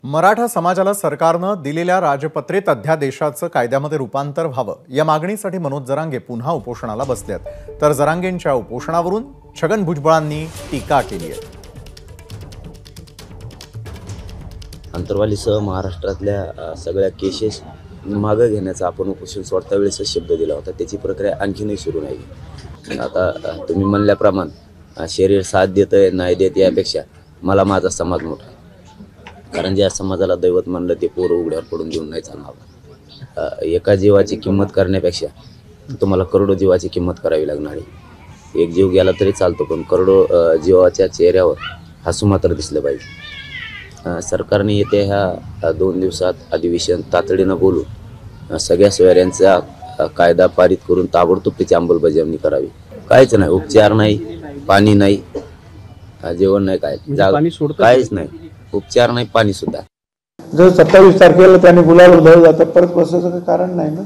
मराठा समाजाला सरकारनं दिलेल्या राजपत्रित अध्यादेशाचं कायद्यामध्ये रूपांतर व्हावं या मागणीसाठी मनोज जरांगे पुन्हा उपोषणाला बसलेत। तर जरांगेंच्या उपोषणावरून छगन भुजबळांनी टीका केली आहे। अंतरवालीसह महाराष्ट्रातल्या सगळ्या केसेस मागे घेण्याचा आपण उपोषण सोडता वेळेस शब्द दिला होता, त्याची प्रक्रिया आणखीनही सुरू नाही। आता तुम्ही म्हणल्याप्रमाणे शरीर साथ देतंय नाही देत यापेक्षा मला माझा समाज मोठा आहे, कारण ज्या समाजाला दैवत मानलं ते पोरं उघड्यावर पडून देऊन नाही चालणार। एका जीवाची किंमत करण्यापेक्षा तुम्हाला करोडो जीवाची किंमत करावी लागणार आहे। एक जीव गेला तरी चालतो, पण करोडो जीवाच्या चेहऱ्यावर हसू मात्र दिसलं पाहिजे। सरकारने येत्या ह्या 2 दिवसात अधिवेशन तातडीनं बोलून सगळ्या सोयऱ्यांचा कायदा पारित करून ताबडतोब त्याची अंमलबजावणी करावी। काहीच नाही, उपचार नाही, पाणी नाही, जेवण नाही, काहीच नाही, उपचार नाही, पाणी सुद्धा। जर 27 तारखेला त्यांनी बोलावलं जातं, परत बसायचं काही कारण नाही ना।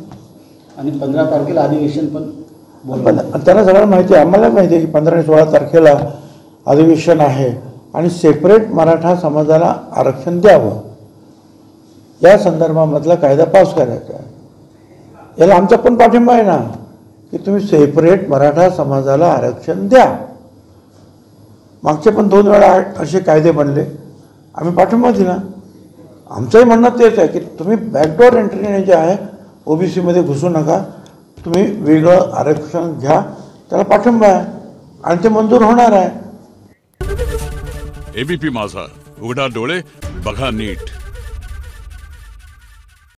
आणि 15 तारखेला अधिवेशन पण त्यांना सगळं माहिती आहे, आम्हाला माहिती आहे की 15 आणि 16 तारखेला अधिवेशन आहे आणि सेपरेट मराठा समाजाला आरक्षण द्यावं या संदर्भामधला कायदा पास करायचा आहे। याला आमचा पण पाठिंबा आहे ना की तुम्ही सेपरेट मराठा समाजाला आरक्षण द्या। मागचे पण 2 वेळा असे कायदे बनले, आम्ही पाठिंबा दिला। आमचंही म्हणणं तेच आहे की तुम्ही बॅकडोर एंट्रीने जे आहे ओबीसीमध्ये घुसू नका, तुम्ही वेगळं आरक्षण घ्या, त्याला पाठिंबा आहे आणि ते मंजूर होणार आहे। एबीपी माझा, उघडा डोळे बघा नीट।